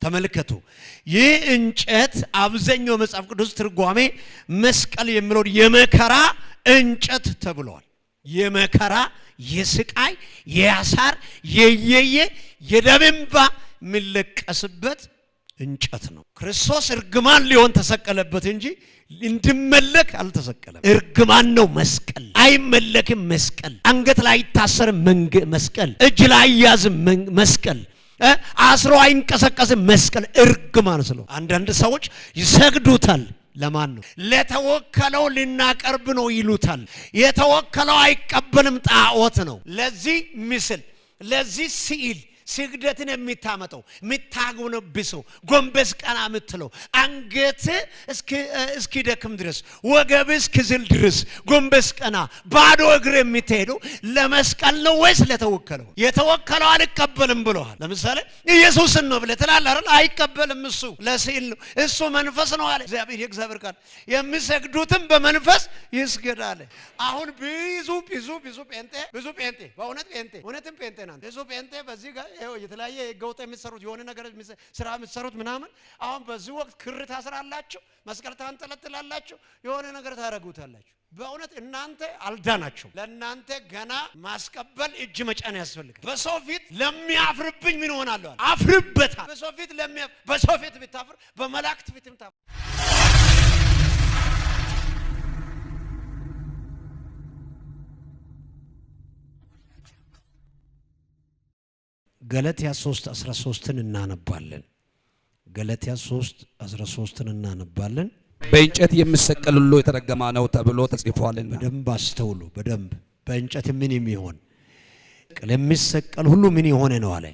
ተመልከቱ ይህ እንጨት አብዛኛው መጽሐፍ ቅዱስ ትርጓሜ መስቀል የሚለው የመከራ እንጨት ተብሏል የመከራ የስቃይ የያሳር የየየ የደምባ ምለቀስበት እንጨት ነው ክርስቶስ እርግማን ሊሆን ተሰቀለበት እንጂ እንድመለክ አልተሰቀለም እርግማን ነው መስቀል አይመለክም መስቀል አንገት ላይ ይታሰርም መስቀል እጅ ላይ ያዝም መስቀል አስሮ አይንቀሰቀስም መስቀል እርግማን ስለው አንዳንድ ሰዎች ይሰግዱታል ለማን ነው ለተወከለው ሊናቀርብ ነው ይሉታል የተወከለው አይቀበልም ጣዖት ነው ለዚህ ምስል ለዚህ ስዕል ስግደትን የሚታመጣው ምታጎነብሰው ጎንበስ ቀና ምትለው አንገት እስኪ ደክም ድረስ ወገብ እስኪዝል ድረስ ጎንበስ ቀና ባዶ እግር የምትሄደው ለመስቀል ነው ወይስ ለተወከለው የተወከለው አልቀበልም ብለዋል ለምሳሌ ኢየሱስን ነው ብለህ ትላለህ አይደል አይቀበልም እሱ ለስዕል ነው እሱ መንፈስ ነው አለ እግዚአብሔር ቃል የሚሰግዱትም በመንፈስ ይስገዳል አሁን ብዙ ጴንጤ በእውነት ጴንጤ ናት ብዙ ጴንጤ በዚህ ጋር የተለያየ ገውጣ የሚሰሩት የሆነ ነገር ስራ የሚሰሩት ምናምን አሁን በዚህ ወቅት ክር ታስራላችሁ መስቀል ታንጠለጥላላችሁ የሆነ ነገር ታረጉታላችሁ በእውነት እናንተ አልዳናችሁ ለእናንተ ገና ማስቀበል እጅ መጫን ያስፈልጋል በሰው ፊት ለሚያፍርብኝ ምን ሆናለሁ አፍርበታል በሰው ፊት ብታፍር በመላእክት ፊትም ታፍር ገላትያ 3:13 እናነባለን ገላትያ 3:13 እናነባለን በእንጨት የሚሰቀል ሁሉ የተረገመ ነው ተብሎ ተጽፏልና በደንብ አስተውሉ በደንብ በእንጨት ምን የሚሆን የሚሰቀል ሁሉ ምን የሆነ ነው አለ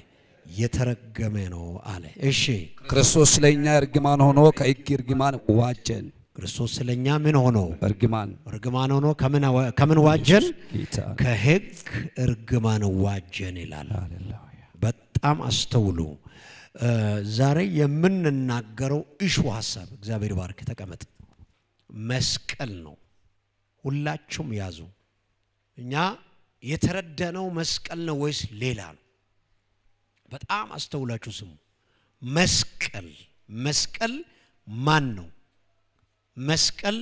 የተረገመ ነው አለ እሺ ክርስቶስ ስለኛ እርግማን ሆኖ ከሕግ እርግማን ዋጀን ክርስቶስ ስለኛ ምን ሆኖ እርግማን ሆኖ ከምን ዋጀን ከሕግ እርግማን ዋጀን ይላል በጣም አስተውሉ ዛሬ የምንናገረው እሹ ሐሳብ እግዚአብሔር ባርክ ተቀመጥ መስቀል ነው ሁላችሁም ያዙ እኛ የተረዳነው መስቀል ነው ወይስ ሌላ ነው በጣም አስተውላችሁ ስሙ መስቀል ማን ነው መስቀል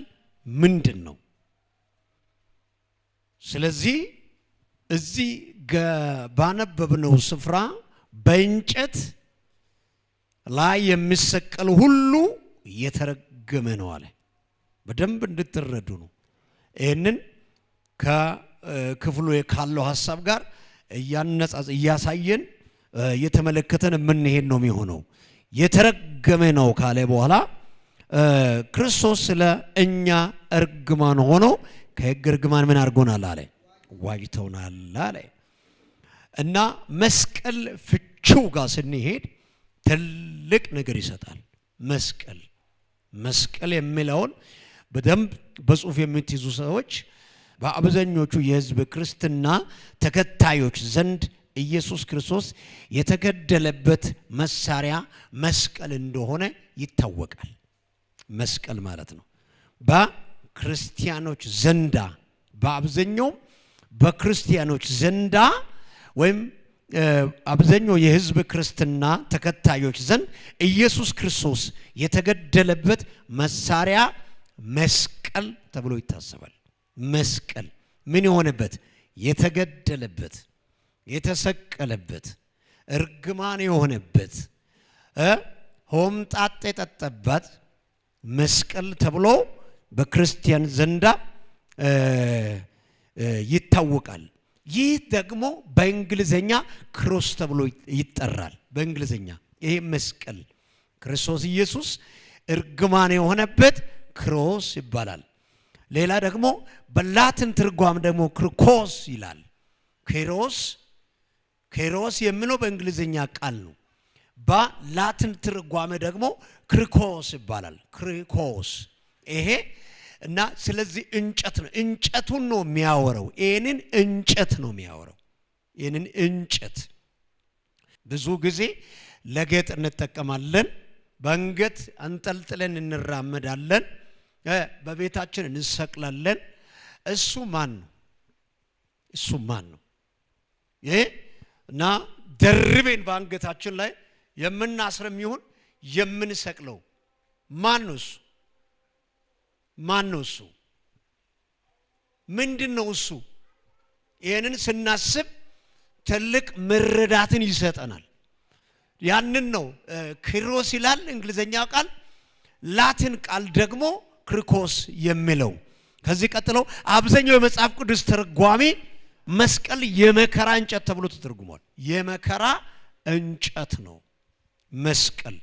ምንድነው ስለዚህ እዚህ ባነበብነው ስፍራ በእንጨት ላይ የሚሰቀል ሁሉ የተረገመ ነው አለ በደንብ እንድትረዱ ነው ይሄንን ከክፍሉ ካለው ሐሳብ ጋር እያሳየን እየተመለከተን የምንሄድ ነው የሚሆነው የተረገመ ነው ካለ በኋላ ክርስቶስ ለእኛ እርግማን ሆኖ ከሕግ እርግማን ምን አድርጎናል አለ ዋጅተውናል አለ እና መስቀል ፍቺው ጋር ስንሄድ ትልቅ ነገር ይሰጣል መስቀል የሚለውን በደንብ በጽሁፍ የምትይዙ ሰዎች በአብዛኞቹ የሕዝብ ክርስትና ተከታዮች ዘንድ ኢየሱስ ክርስቶስ የተገደለበት መሳሪያ መስቀል እንደሆነ ይታወቃል መስቀል ማለት ነው በክርስቲያኖች ዘንዳ በአብዛኛው በክርስቲያኖች ዘንዳ ወይም አብዛኛው የሕዝብ ክርስትና ተከታዮች ዘንድ ኢየሱስ ክርስቶስ የተገደለበት መሳሪያ መስቀል ተብሎ ይታሰባል መስቀል ምን የሆነበት የተገደለበት የተሰቀለበት እርግማን የሆነበት ሆምጣጤ የጠጠባት መስቀል ተብሎ በክርስቲያን ዘንዳ ይታወቃል ይህ ደግሞ በእንግሊዘኛ ክሮስ ተብሎ ይጠራል በእንግሊዘኛ ይሄ መስቀል ክርስቶስ ኢየሱስ እርግማን የሆነበት ክሮስ ይባላል ሌላ ደግሞ በላቲን ትርጓሜ ደግሞ ክሪኮስ ይላል ኬሮስ የሚለው በእንግሊዘኛ ቃል ነው በላቲን ትርጓሜ ደግሞ ክሪኮስ ይባላል ክሪኮስ ይሄ እና ስለዚህ እንጨቱን ነው የሚያወራው ይሄንን እንጨት ነው የሚያወራው ይሄንን እንጨት ብዙ ጊዜ ለጌጥ እንጠቀማለን በአንገት አንጠልጥለን እንራመዳለን በቤታችን እንሰቅላለን እሱ ማን ነው ይሄ እና ደርቤን በአንገታችን ላይ የምናስርም ይሁን የምንሰቅለው ማን ነው እሱ ምንድነው እሱ? ይሄንን ስናስብ ትልቅ መረዳትን ይሰጠናል። ያንን ነው ክሮስ ይላል እንግሊዘኛው ቃል፣ ላቲን ቃል ደግሞ ክሪኮስ የሚለው። ከዚህ ቀጥሎ አብዛኛው የመጽሐፍ ቅዱስ ትርጓሜ መስቀል የመከራ እንጨት ተብሎ ተተርጉሟል። የመከራ እንጨት ነው መስቀል።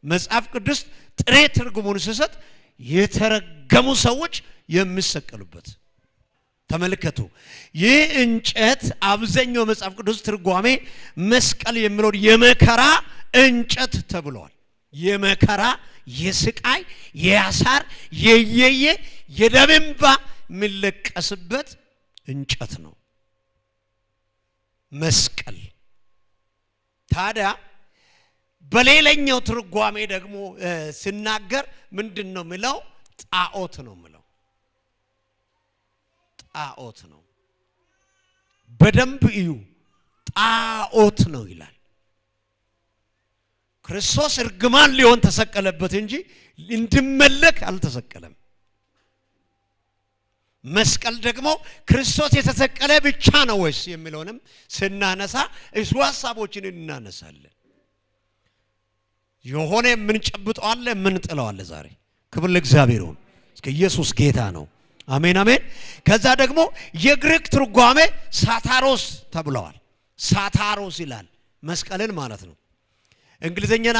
መጽሐፍ ቅዱስ ጥሬ ትርጉሙን ሲሰጥ የተረገሙ ሰዎች የሚሰቀሉበት። ተመልከቱ፣ ይህ እንጨት አብዛኛው መጽሐፍ ቅዱስ ትርጓሜ መስቀል የሚለው የመከራ እንጨት ተብሏል። የመከራ የስቃይ የያሳር የየየ የደምባ የሚለቀስበት እንጨት ነው መስቀል። ታዲያ በሌላኛው ትርጓሜ ደግሞ ሲናገር ምንድነው የሚለው? ጣዖት ነው የሚለው። ጣዖት ነው። በደንብ እዩ፣ ጣዖት ነው ይላል። ክርስቶስ እርግማን ሊሆን ተሰቀለበት እንጂ እንዲመለክ አልተሰቀለም። መስቀል ደግሞ ክርስቶስ የተሰቀለ ብቻ ነው ወይስ የሚለውንም ስናነሳ እሱ ሐሳቦችን እናነሳለን። የሆነ ምን ጨብጠው አለ ምን ጥለው አለ። ዛሬ ክብር ለእግዚአብሔር ይሁን። እስከ ኢየሱስ ጌታ ነው። አሜን አሜን። ከዛ ደግሞ የግሪክ ትርጓሜ ሳታሮስ ተብለዋል። ሳታሮስ ይላል መስቀልን ማለት ነው። እንግሊዘኛን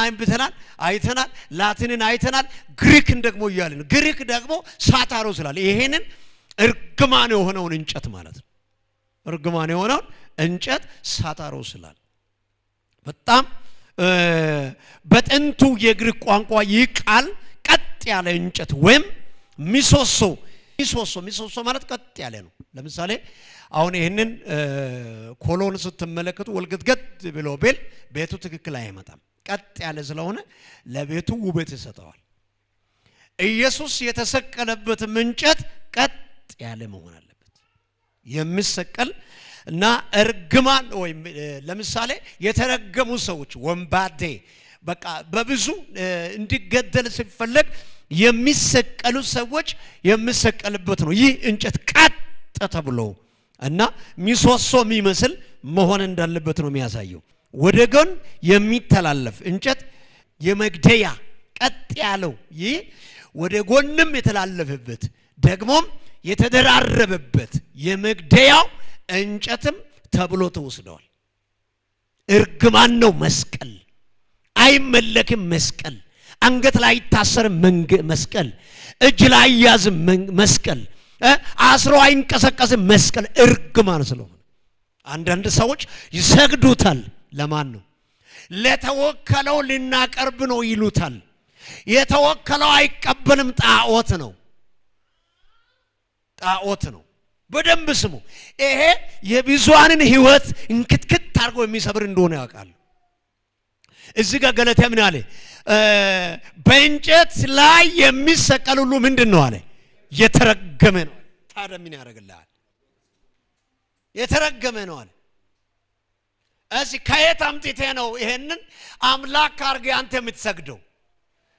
አይተናል፣ ላቲንን አይተናል፣ ግሪክን ደግሞ ይያልን። ግሪክ ደግሞ ሳታሮስ ይላል። ይሄንን እርግማን የሆነውን እንጨት ማለት ነው። እርግማን የሆነውን እንጨት ሳታሮስ ይላል። በጣም በጥንቱ የግሪክ ቋንቋ ይህ ቃል ቀጥ ያለ እንጨት ወይም ሚሶሶ ማለት ቀጥ ያለ ነው። ለምሳሌ አሁን ይሄንን ኮሎን ስትመለከቱ ወልገትገት ብሎ ቤቱ ትክክል አይመጣም። ቀጥ ያለ ስለሆነ ለቤቱ ውበት ይሰጠዋል። ኢየሱስ የተሰቀለበት እንጨት ቀጥ ያለ መሆን አለበት። የሚሰቀል እና እርግማን ወይም ለምሳሌ የተረገሙ ሰዎች ወንባዴ በቃ በብዙ እንዲገደል ሲፈለግ የሚሰቀሉ ሰዎች የሚሰቀልበት ነው። ይህ እንጨት ቀጥ ተብሎ እና ሚሶሶ የሚመስል መሆን እንዳለበት ነው የሚያሳየው። ወደ ጎን የሚተላለፍ እንጨት የመግደያ ቀጥ ያለው ይህ ወደ ጎንም የተላለፈበት ደግሞም የተደራረበበት የመግደያው እንጨትም ተብሎ ተወስደዋል። እርግማን ነው መስቀል። አይመለክም መስቀል። አንገት ላይ ይታሰርም መስቀል። እጅ ላይ ያዝም መስቀል። አስሮ አይንቀሰቀስም መስቀል። እርግማን ስለሆነ አንዳንድ ሰዎች ይሰግዱታል። ለማን ነው? ለተወከለው ልናቀርብ ነው ይሉታል። የተወከለው አይቀበልም። ጣዖት ነው። በደንብ ስሙ። ይሄ የብዙሃንን ህይወት እንክትክት አድርጎ የሚሰብር እንደሆነ ያውቃሉ። እዚህ ጋር ገለትያ ምን አለ? በእንጨት ላይ የሚሰቀል ሁሉ ምንድነው አለ? የተረገመ ነው። ታዲያ ምን ያደርግልሃል? የተረገመ ነው አለ። እዚህ ከየት አምጥተህ ነው ይሄንን አምላክ አድርገህ አንተ የምትሰግደው?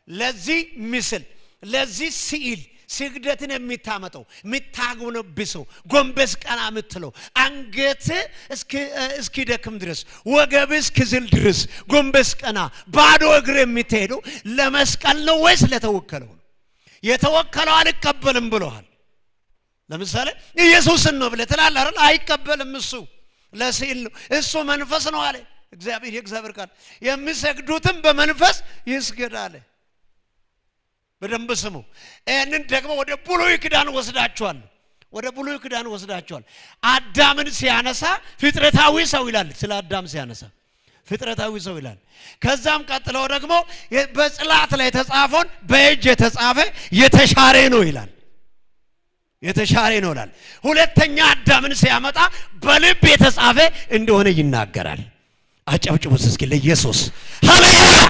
ለዚህ ምስል ለዚህ ስዕል ስግደትን የሚታመጠው የምታጎነብሰው ጎንበስ ቀና የምትለው አንገት እስኪደክም ድረስ ወገብ እስኪዝል ድረስ ጎንበስ ቀና ባዶ እግር የምትሄደው ለመስቀል ነው ወይስ ለተወከለው ነው? የተወከለው አልቀበልም ብለዋል። ለምሳሌ ኢየሱስን ነው ብለህ ትላለህ አይደል? አይቀበልም። እሱ ለስዕል ነው። እሱ መንፈስ ነው አለ እግዚአብሔር። የእግዚአብሔር ቃል የሚሰግዱትም በመንፈስ ይስገዳል። በደንብ ስሙ። እንን ደግሞ ወደ ብሉይ ኪዳን ወስዳቸዋል። አዳምን ሲያነሳ ፍጥረታዊ ሰው ይላል። ስለ አዳም ሲያነሳ ፍጥረታዊ ሰው ይላል። ከዛም ቀጥለው ደግሞ በጽላት ላይ የተጻፈውን በእጅ የተጻፈ የተሻረ ነው ይላል። ሁለተኛ አዳምን ሲያመጣ በልብ የተጻፈ እንደሆነ ይናገራል። አጨብጭቡት እስኪ ለኢየሱስ ሃሌሉያ።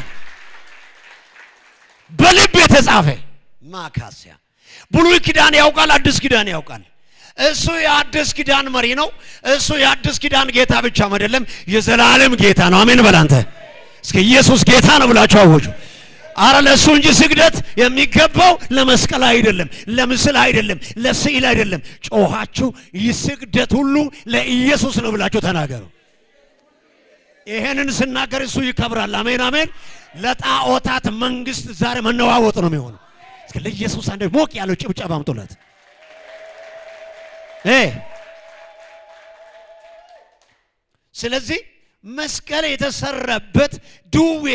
በልብ የተጻፈ ማካሲያ ብሉይ ኪዳን ያውቃል፣ አዲስ ኪዳን ያውቃል። እሱ የአዲስ ኪዳን መሪ ነው። እሱ የአዲስ ኪዳን ጌታ ብቻ አይደለም፣ የዘላለም ጌታ ነው። አሜን በል አንተ። እስኪ ኢየሱስ ጌታ ነው ብላችሁ አወጁ። አረ ለሱ እንጂ ስግደት የሚገባው ለመስቀል አይደለም፣ ለምስል አይደለም፣ ለስዕል አይደለም። ጮኻችሁ ይስግደት ሁሉ ለኢየሱስ ነው ብላችሁ ተናገሩ። ይሄንን ስናገር እሱ ይከብራል። አሜን አሜን። ለጣዖታት መንግስት ዛሬ መነዋወጥ ነው የሚሆነው። እስከ ለኢየሱስ አንድ ሞቅ ያለው ጭብጨባ አምጡለት። ስለዚህ መስቀል የተሰራበት ዱዌ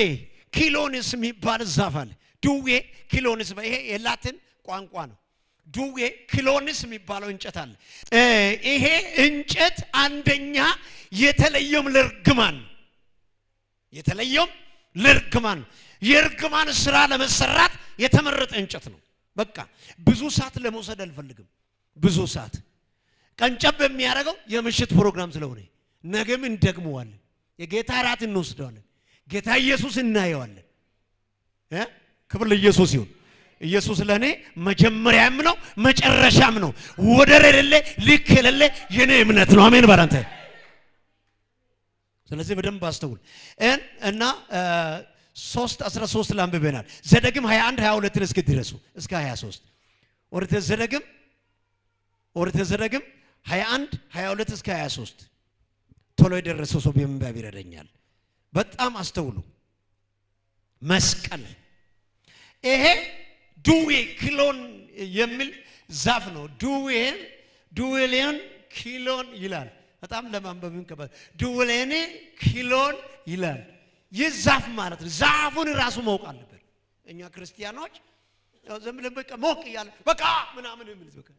ኪሎንስ የሚባል ዛፍ አለ። ዱዌ ኪሎንስ ይሄ የላቲን ቋንቋ ነው። ዱዌ ኪሎንስ የሚባለው እንጨት አለ። ይሄ እንጨት አንደኛ የተለየም ለርግማን የርግማን ስራ ለመሰራት የተመረጠ እንጨት ነው። በቃ ብዙ ሰዓት ለመውሰድ አልፈልግም። ብዙ ሰዓት ቀንጨብ የሚያደርገው የምሽት ፕሮግራም ስለሆነ ነገም እንደግመዋለን። የጌታ ራት እንወስደዋለን። ጌታ ኢየሱስ እናየዋለን። ክብር ለኢየሱስ ይሁን። ኢየሱስ ለኔ መጀመሪያም ነው መጨረሻም ነው። ወደር የሌለ ልክ የሌለ የኔ እምነት ነው። አሜን ባላንተ። ስለዚህ በደንብ አስተውል እና 3:13 ላንብበናል። ዘዳግም 21:22 እስከ ድረሱ እስከ 23 ኦሪት ዘዳግም 21:22 እስከ 23 ቶሎ የደረሰው ሰው በመንበብ ይረዳኛል። በጣም አስተውሉ። መስቀል ይሄ ዱዌ ኪሎን የሚል ዛፍ ነው። ዱዌሌን ኪሎን ይላል። በጣም ለማንበብም ከባድ ዱዌሌን ኪሎን ይላል። ይህ ዛፍ ማለት ነው። ዛፉን ራሱ ማወቅ አለበት። እኛ ክርስቲያኖች ዝም ብለን በቃ ሞቅ እያለ በቃ ምናምን የሚል በቃ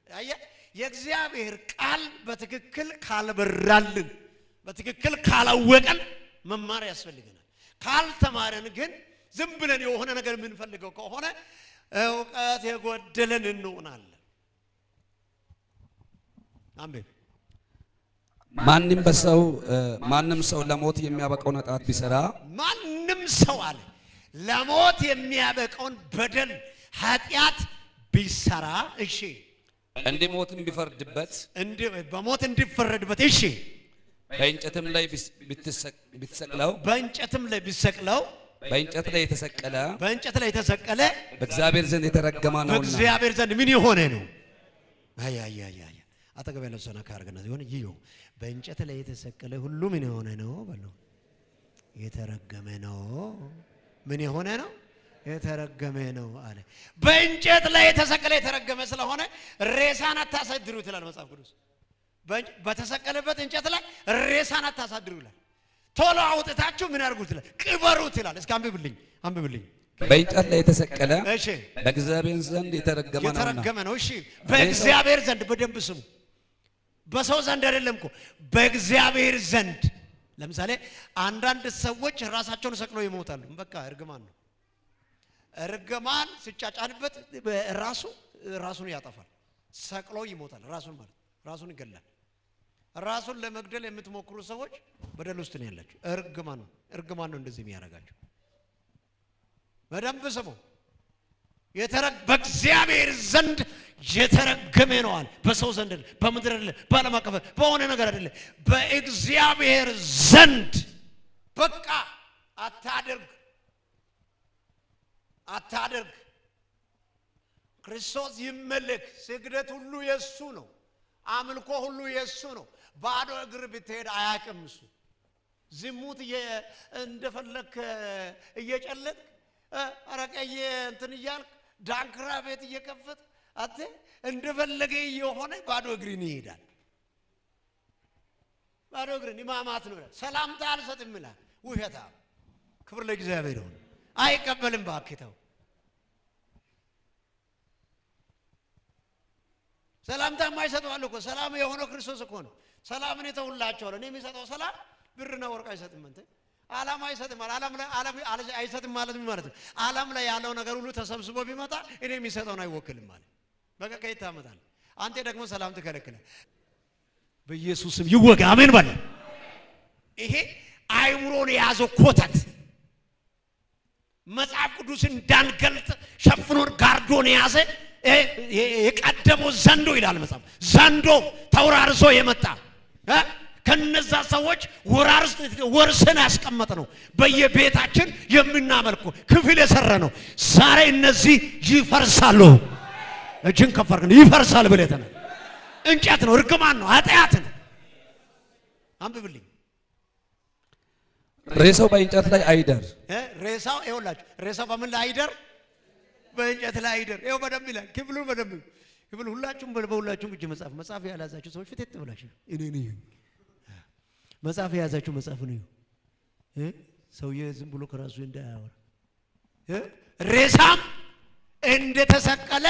የእግዚአብሔር ቃል በትክክል ካልበራልን በትክክል ካላወቀን መማር ያስፈልገናል። ካልተማረን ግን ዝም ብለን የሆነ ነገር የምንፈልገው ከሆነ ዕውቀት የጎደለን እንሆናለን። አሜን። ማንም ሰው ለሞት የሚያበቃውን ኃጢአት ቢሰራ ማንም ሰው አለ ለሞት የሚያበቃውን በደል ኃጢአት ቢሰራ እሺ እንዲሞትም ቢፈርድበት በሞት እንዲፈረድበት እሺ በእንጨትም ላይ ቢሰቅለው በእንጨት ላይ የተሰቀለ በእግዚአብሔር ዘንድ የተረገመ ነውና በእግዚአብሔር ዘንድ ምን የሆነ ነው? አጠገብ ያለው ሰው ካርገና ይሁን ይዩ በእንጨት ላይ የተሰቀለ ሁሉ ምን የሆነ ነው? በለው የተረገመ ነው። ምን የሆነ ነው? የተረገመ ነው አለ። በእንጨት ላይ የተሰቀለ የተረገመ ስለሆነ ሬሳን አታሳድሩት ይላል መጽሐፍ ቅዱስ። በተሰቀለበት እንጨት ላይ ሬሳን አታሳድሩ ይላል። ቶሎ አውጥታችሁ ምን አድርጉት ይላል? ቅበሩት ይላል። እስኪ አንብብልኝ። በእንጨት ላይ የተሰቀለ እሺ በእግዚአብሔር ዘንድ የተረገመ ነው። እሺ በእግዚአብሔር ዘንድ በደንብ ስሙ። በሰው ዘንድ አይደለም እኮ በእግዚአብሔር ዘንድ። ለምሳሌ አንዳንድ ሰዎች ራሳቸውን ሰቅለው ይሞታሉ። በቃ እርግማን ነው። እርግማን ሲጫጫንበት ራሱን ያጠፋል። ሰቅሎ ይሞታል። ራሱን ይገላል። ራሱን ለመግደል የምትሞክሩ ሰዎች በደል ውስጥ ነው ያላችሁ። እርግማን ነው እንደዚህ የሚያደርጋችሁ። በደንብ ስሙ። በእግዚአብሔር ዘንድ የተረገመ ነው አለ። በሰው ዘንድ በምድር አይደለም፣ በዓለም አቀፍ በሆነ ነገር አይደለም። በእግዚአብሔር ዘንድ በቃ አታደርግ። ክርስቶስ ይመለክ። ስግደት ሁሉ የሱ ነው። አምልኮ ሁሉ የሱ ነው። ባዶ እግር ብትሄድ አያውቅም እሱ። ዝሙት እንደፈለክ እየጨለጥክ አረቀየ እንትን እያልክ ዳንክራ ቤት እየከፈት አተ እንደፈለገ የሆነ ባዶ እግርን ይሄዳል። ባዶ እግርን ኢማማት ነው። ሰላምታ አልሰጥም ይላል። ውሸታ። ክብር ለእግዚአብሔር ይሁን። አይቀበልም ባክተው ሰላምታ የማይሰጠዋል እኮ። ሰላም የሆነው ክርስቶስ እኮ ነው። ሰላምን የተውላቸዋል። እኔ የሚሰጠው ሰላም ብርና ወርቅ አይሰጥም። እንት ዓለም አይሰጥም። ዓለም አይሰጥም ማለት ምን ማለት ነው? ዓለም ላይ ያለው ነገር ሁሉ ተሰብስቦ ቢመጣ እኔ የሚሰጠውን አይወክልም ማለት በቃ ከየት ታመጣለህ? አንተ ደግሞ ሰላም ትከለክላለህ። በኢየሱስም ይወጋ። አሜን ባለ ይሄ አይምሮን የያዘው ኮተት መጽሐፍ ቅዱስ እንዳንገልጥ ሸፍኖን ጋርዶን የያዘ የቀደመው ዘንዶ ይላል መጽሐፍ። ዘንዶ ተውራርሶ የመጣ ከነዛ ሰዎች ወርስን ያስቀመጥ ነው በየቤታችን የምናመልኩ ክፍል የሰራ ነው። ዛሬ እነዚህ ይፈርሳሉ። እጅን ከፈርክ ይፈርሳል ብለተና እንጨት ነው፣ እርግማን ነው፣ ኃጢአት ነው። አንብብልኝ። ሬሳው በእንጨት ላይ አይደር። ሬሳው ይኸውላችሁ፣ ሬሳው በምን ላይ አይደር? በእንጨት ላይ አይደር። ይኸው በደንብ ይላል ክፍሉ፣ በደንብ ክፍሉ። ሁላችሁም በሁላችሁም እጅ መጽሐፍ ያላዛችሁ ሰዎች ፍትት ብላችሁ እኔ መጽሐፍ የያዛችሁ መጽሐፍ ነው። ሰውዬ ዝም ብሎ ከራሱ እንዳያወራ። ሬሳም እንደተሰቀለ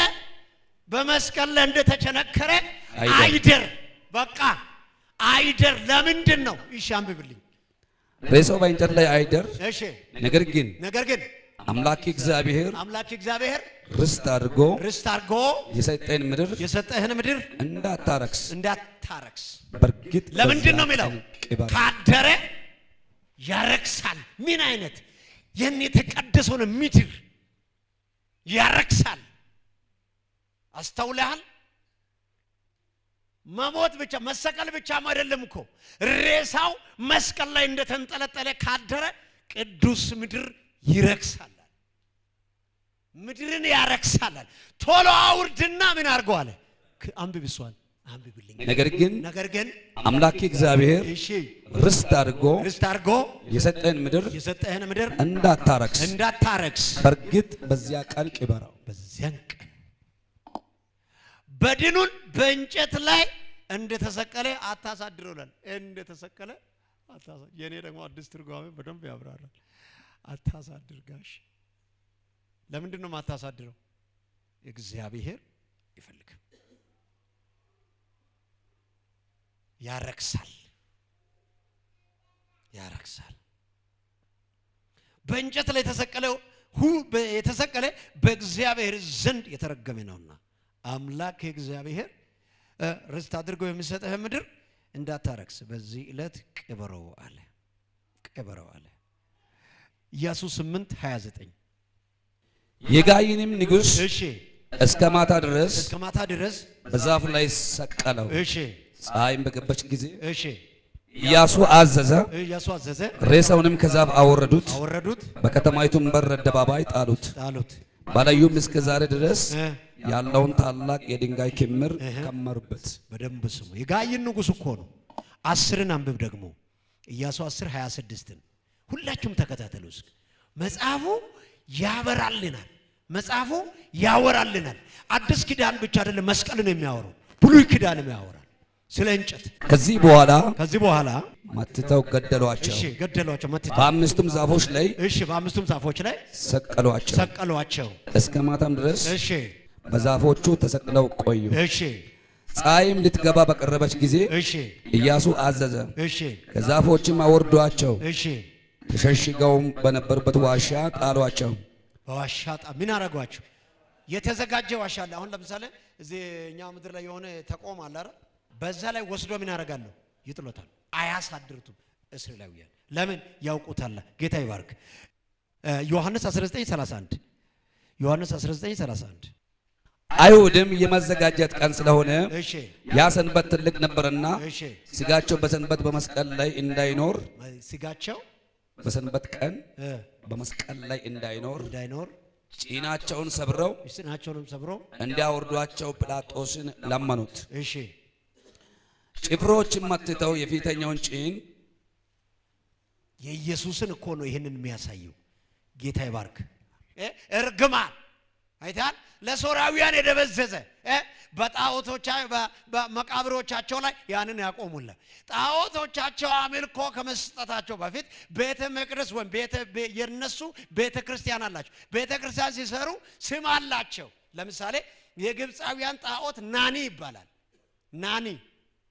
በመስቀል ላይ እንደተቸነከረ አይደር። በቃ አይደር። ለምንድን ነው? እሺ አንብብልኝ። ሬሳው በእንጨት ላይ አይደር። እሺ ነገር ግን አምላክ እግዚአብሔር ርስት አድርጎ የሰጠህን ምድር እንዳታረክስ። በርግጥ ለምንድን ነው የሚለው? ካደረ ያረክሳል። ምን አይነት የተቀደሰውን ምድር ያረክሳል? አስተውለሃል? መሞት ብቻ መሰቀል ብቻም አይደለም እኮ ሬሳው መስቀል ላይ እንደተንጠለጠለ ካደረ ቅዱስ ምድር ይረክሳል። ምድርን ያረክሳል። ቶሎ አውርድና ምን አድርገው አለ? አንብብሷል። አንብብልኝ። ነገር ግን አምላክ እግዚአብሔር ርስት አድርጎ የሰጠህን ምድር እንዳታረክስ በርግጥ በዚያ ቀን ቅበረው። በዚያን ቀን በድኑን በእንጨት ላይ እንደተሰቀለ አታሳድረውላል። እንደተሰቀለ አታሳድር። የኔ ደግሞ አዲስ ትርጓሜ በደንብ ያብራራል። አታሳድር ጋሽ። ለምንድን ነው ማታሳድረው? እግዚአብሔር ይፈልግ። ያረክሳል። በእንጨት ላይ የተሰቀለ በእግዚአብሔር ዘንድ የተረገመ ነውና አምላክ እግዚአብሔር ርስት አድርጎ የሚሰጥህ ምድር እንዳታረክስ በዚህ ዕለት ቅበረው አለ። ኢያሱ 8:29 የጋይንም ንጉሥ እስከ ማታ ድረስ በዛፍ ላይ ሰቀለው። ፀሐይም በገባች ጊዜ ኢያሱ አዘዘ፣ ሬሳውንም ከዛፍ አወረዱት፣ በከተማይቱም በር አደባባይ ጣሉት። ባላዩም እስከ ዛሬ ድረስ ያለውን ታላቅ የድንጋይ ክምር ከመሩበት። በደንብ ስሙ። የጋይን ንጉሥ እኮ ነው። 10ን አንብብ ደግሞ ኢያሱ 10:26 ሁላችሁም ተከታተሉ። መጽሐፉ ያወራልናል። አዲስ ኪዳን ብቻ አይደለም መስቀልን የሚያወራው፣ ብሉይ ኪዳንም ያወራል ስለ እንጨት። ከዚህ በኋላ መትተው ገደሏቸው። በአምስቱም ዛፎች ላይ ሰቀሏቸው። እስከ ማታም ድረስ በዛፎቹ ተሰቅለው ቆዩ። ፀሐይም ልትገባ በቀረበች ጊዜ ኢያሱ አዘዘ፣ ከዛፎችም አወርዷቸው፣ ተሸሽገውም በነበሩበት ዋሻ ጣሏቸው። በዋሻ ምን አረጓቸው? የተዘጋጀ ዋሻ አለ። አሁን ለምሳሌ እዚህ እኛ ምድር ላይ የሆነ ተቆም አለ አይደል? በዛ ላይ ወስዶ ምን ያደርጋሉ? ይጥሎታል። አያሳድሩትም እስራኤላውያን። ለምን? ያውቁታል። ጌታ ይባርክ። ዮሐንስ 19:31 አይሁድም የመዘጋጀት ቀን ስለሆነ ያ ሰንበት ትልቅ ነበርና ስጋቸው በሰንበት በመስቀል ላይ እንዳይኖር በሰንበት ቀን በመስቀል ላይ እንዳይኖር ጭናቸውን ሰብረው እንዲያወርዷቸው ጲላጦስን ለመኑት። ጭፍሮችም መትተው የፊተኛውን ጭን የኢየሱስን እኮ ነው ይሄንን የሚያሳየው። ጌታ ይባርክ። እርግማን አይታል ለሶራውያን የደበዘዘ በመቃብሮቻቸው ላይ ያንን ያቆሙላ። ጣዖቶቻቸው አምልኮ ከመስጠታቸው በፊት ቤተ መቅደስ ወይም የነሱ ቤተ ክርስቲያን አላቸው። ቤተ ክርስቲያን ሲሰሩ ስም አላቸው። ለምሳሌ የግብፃውያን ጣዖት ናኒ ይባላል።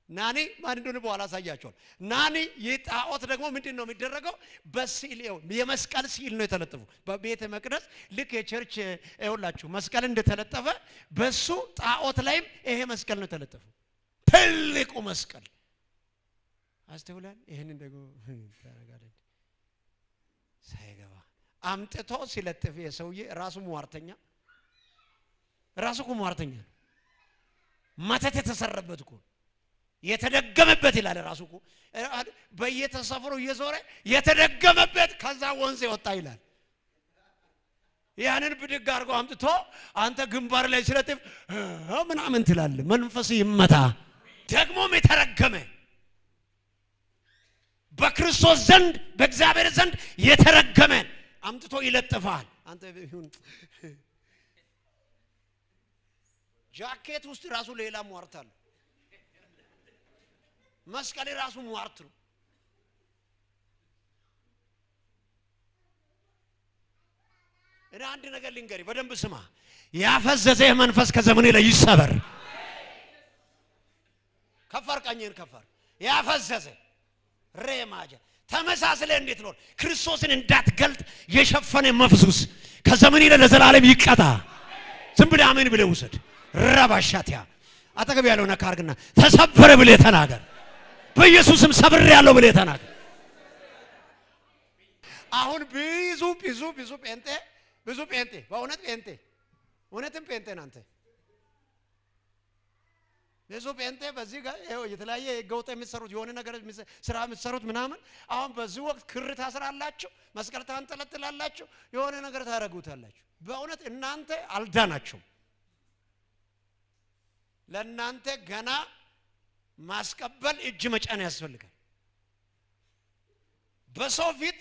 ናኒ ማን እንደሆነ በኋላ አሳያቸዋል። ናኒ የጣዖት ደግሞ ምንድነው የሚደረገው? በስዕል የመስቀል ስዕል ነው የተለጠፉ በቤተ መቅደስ። ልክ የቸርች ይኸውላችሁ መስቀል እንደተለጠፈ በሱ ጣዖት ላይም ይሄ መስቀል ነው የተለጠፉ፣ ትልቁ መስቀል። አስተውላል። ይሄንን ደግሞ ታረጋለች ሳይገባ አምጥቶ ሲለጥፍ የሰውዬ ራሱ ሟርተኛ ነው። መተት የተሰረበት እኮ የተደገመበት ይላል ራሱ እኮ በየተሰፈሩ እየዞረ የተደገመበት ከዛ ወንዝ ይወጣ ይላል። ያንን ብድግ አድርጎ አምጥቶ አንተ ግንባር ላይ ስለጥፍ ምናምን ትላለህ። መንፈስ ይመታ። ደግሞም የተረገመ በክርስቶስ ዘንድ በእግዚአብሔር ዘንድ የተረገመ አምጥቶ ይለጥፋል። አንተ ይሁን ጃኬት ውስጥ ራሱ ሌላ ሟርት አለ። መስቀል ራሱ ሟርት ነው። እኔ አንድ ነገር ልንገርህ፣ በደንብ ስማ። ያፈዘዘህ መንፈስ ከዘመኔ ላይ ይሰበር። ከፈር ቀኝን ከፈር ያፈዘዘ ሬማጃ ተመሳስለ እንዴት ኖር ክርስቶስን እንዳትገልጥ የሸፈነ መፍዙስ ከዘመኔ ላይ ለዘላለም ይቀጣ። ዝም ብለህ አሜን ብለህ ውሰድ። ረባሻቲያ አጠገብ ያለው ነካርግና ተሰበረ ብለህ ተናገር። በኢየሱስም ሰብር ያለው ብለህ ተናገር። አሁን ብዙ ጴንጤ በእውነት ጴንጤ እውነትም ጴንጤ ናንተ ብዙ ጴንጤ በዚህ ጋር የተለያየ ገውጣ የሚሰሩት የሆነ ነገር ስራ የምትሰሩት ምናምን አሁን በዚህ ወቅት ክር ታስራላችሁ፣ መስቀል ታንጠለጥላላችሁ፣ የሆነ ነገር ታረጉታላችሁ። በእውነት እናንተ አልዳናችሁም። ለእናንተ ገና ማስቀበል እጅ መጫን ያስፈልጋል። በሰው ፊት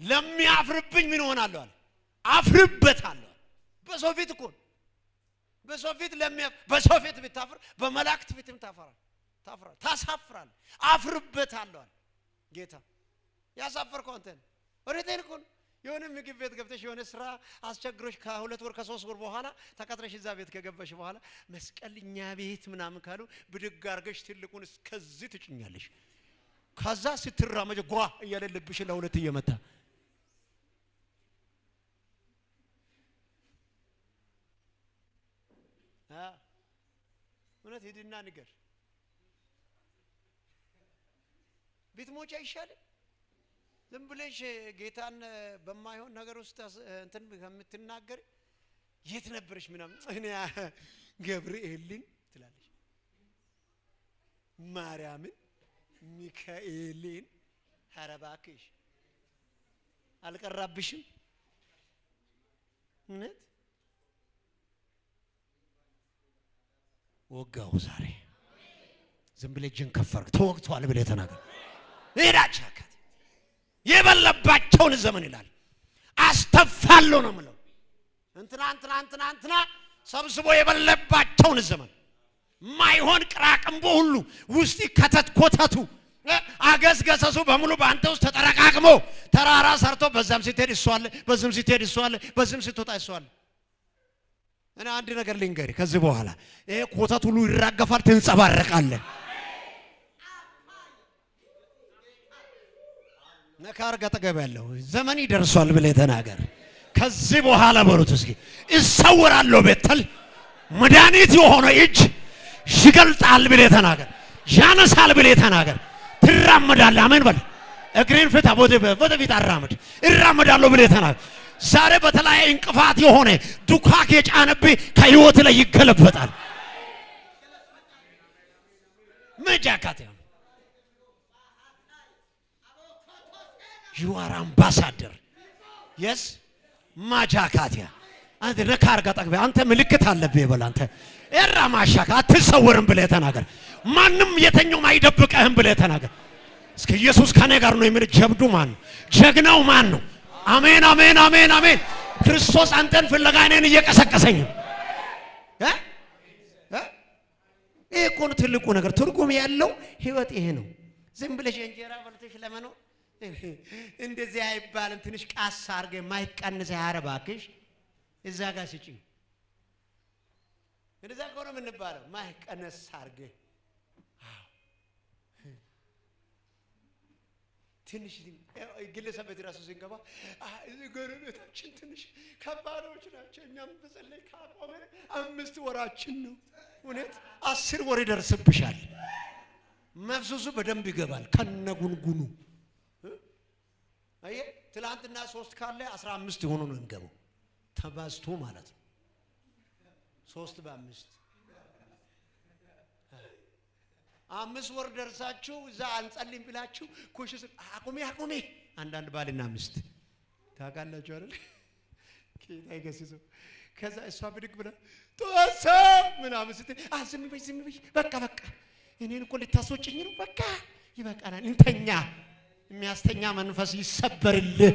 ለሚያፍርብኝ ምን ሆናለሁ አለ አፍርበታለሁ። በሰው ፊት እኮ በሰው ፊት በሰው ፊት ብታፍር በመላእክት ፊትም ታሳፍራል። አፍርበታለሁ አለ ጌታ። ያሳፈርከው አንተ ነህ። ወሬቴን እኮ የሆነ ምግብ ቤት ገብተሽ የሆነ ስራ አስቸግሮሽ ከ2 ወር ከ3 ወር በኋላ ተቀጥረሽ እዛ ቤት ከገባሽ በኋላ መስቀልኛ ቤት ምናምን ካሉ ብድግ አድርገሽ ትልቁን እስከዚህ ትጭኛለሽ። ከዛ ስትራመጅ ጓ እያለ ልብሽ ለሁለት እየመታ እውነት ሂድና ንገር። ቢትሞች አይሻልም? ዝም ብለሽ ጌታን በማይሆን ነገር ውስጥ እንትን ከምትናገር የት ነበርሽ ምናምን እኔ ገብርኤልን ትላለሽ፣ ማርያምን፣ ሚካኤልን። ኧረ እባክሽ አልቀራብሽም? እውነት ወጋው ዛሬ ዝም ብለህ እጅን ከፈርክ ተወግቷል ብለህ ተናገር። ሄዳቻካ የበለባቸውን ዘመን ይላል አስተፋለሁ ነው ማለት እንትና ሰብስቦ የበለባቸውን ዘመን ማይሆን ቅራቅምቦ ሁሉ ውስጥ ከተትኮተቱ አገስገሰሱ በሙሉ በአንተ ውስጥ ተጠረቃቅሞ ተራራ ሰርቶ በዛም ሲትሄድ ይሷል፣ በዚህም ሲትሄድ ይሷል፣ በዚህም ስትወጣ ይሷል። እኔ አንድ ነገር ልንገርህ፣ ከዚህ በኋላ ይሄ ኮተት ሁሉ ይራገፋል፣ ትንጸባረቃለህ። ነካር ገጠገብ ያለው ዘመን ይደርሷል ብለህ ተናገር። ከዚህ በኋላ በሉት እስኪ እሰወራለሁ በተል መድኃኒት የሆነ እጅ ይገልጣል ብለህ ተናገር። ያነሳል ብለህ ተናገር። ትራመዳለህ። አሜን በል። እግሬን ፍታ፣ ወደ ፊት አራምድ። እራመዳለሁ ብለህ ተናገር። ዛሬ በተለያየ እንቅፋት የሆነ ዱካክ የጫነብህ ከህይወት ላይ ይገለበጣል። መጃካት you are ambassador yes ማጃካቲያ አንተ ነካር ጋጠግበ አንተ ምልክት አለብህ በል። አንተ እራ ማሻካ አትሰወርም ብለህ ተናገር። ማንም የተኛውም አይደብቀህም ብለህ ተናገር። እስከ ኢየሱስ ከኔ ጋር ነው የሚል ጀብዱ ማን ነው? ጀግናው ማን ነው? አሜን አሜን አሜን አሜን። ክርስቶስ አንተን ፍለጋ እኔን እየቀሰቀሰኝ ይሄ እኮ ነው ትልቁ ነገር። ትርጉም ያለው ህይወት ይሄ ነው። ዝም ብለሽ እንጀራ በልተሽ ለመኖር እንደዚህ አይባልም። ትንሽ ቃስ አርገ ማይቀንስ ያረባክሽ እዛ ጋር ስጪ። እንደዛ ቆሮ ምን ባለው ማይቀነስ አርገ ትንሽ ግለሰብ ቤት ራሱ ሲንገባ እዚህ ጎረቤታችን ትንሽ ከባዶች ናቸው። እኛም በጸለይ ካቆመን 5 ወራችን ነው። እውነት 10 ወር ይደርስብሻል። መፍሱሱ በደንብ ይገባል ከነጉንጉኑ። አየ ትላንትና 3 ካለ 15 ሆኖ ነው የሚገባው። ተባዝቶ ማለት ነው 3 በ5 5 ወር ደርሳችሁ እዛ አንጸልይም ብላችሁ ኮሽስ አቁሜ አንዳንድ ባልና ሚስት ታውቃላችሁ አይደል? ጌታ ይገስጸው። ከዛ እሷ ብድግ ብላ ተወሰ ምናምን ስትል ዝም በይ በቃ እኔን እኮ ልታስወጭኝ ነው። በቃ ይበቃናል፣ እንተኛ። የሚያስተኛ መንፈስ ይሰበርልህ።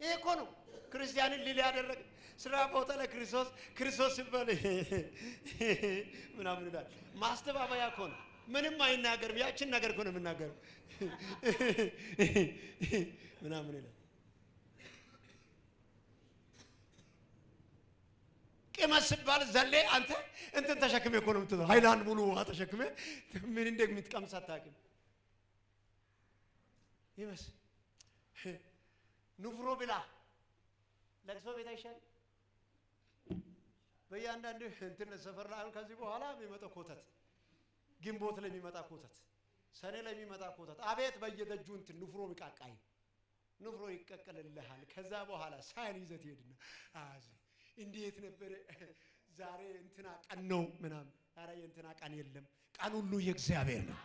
ይሄ እኮ ነው ክርስቲያንን ሊል ያደረገ። ስራ ቦታ ላይ ክርስቶስ ሲባል ምናምን ይላል። ማስተባበያ እኮ ነው። ምንም አይናገርም። ያችን ነገር እኮ ነው የምናገረው ምናምን ይላል። ቅመስ ሲባል ዘሌ አንተ እንትን ተሸክሜ እኮ ነው የምትለው። ሃይላንድ ሙሉ ውሃ ተሸክሜ ምን እንደምትቀምስ አታውቅም። ይመስ ንፍሮ ብላ ለቅሶ ቤት አይሻልም? በእያንዳንዱ እንትን ሰፈር ላይ አሁን ከዚህ በኋላ የሚመጣው ኮተት፣ ግንቦት ላይ የሚመጣ ኮተት፣ ሰኔ ላይ የሚመጣ ኮተት፣ አቤት በየደጁ እንትን ንፍሮ ሚቃቃይ ንፍሮ ይቀቀልልሃል። ከዛ በኋላ ሳይን ይዘት ይሄድና እንዴት ነበር ዛሬ እንትና ቀን ነው ምናምን። ኧረ የእንትና ቀን የለም፣ ቀን ሁሉ የእግዚአብሔር ነው።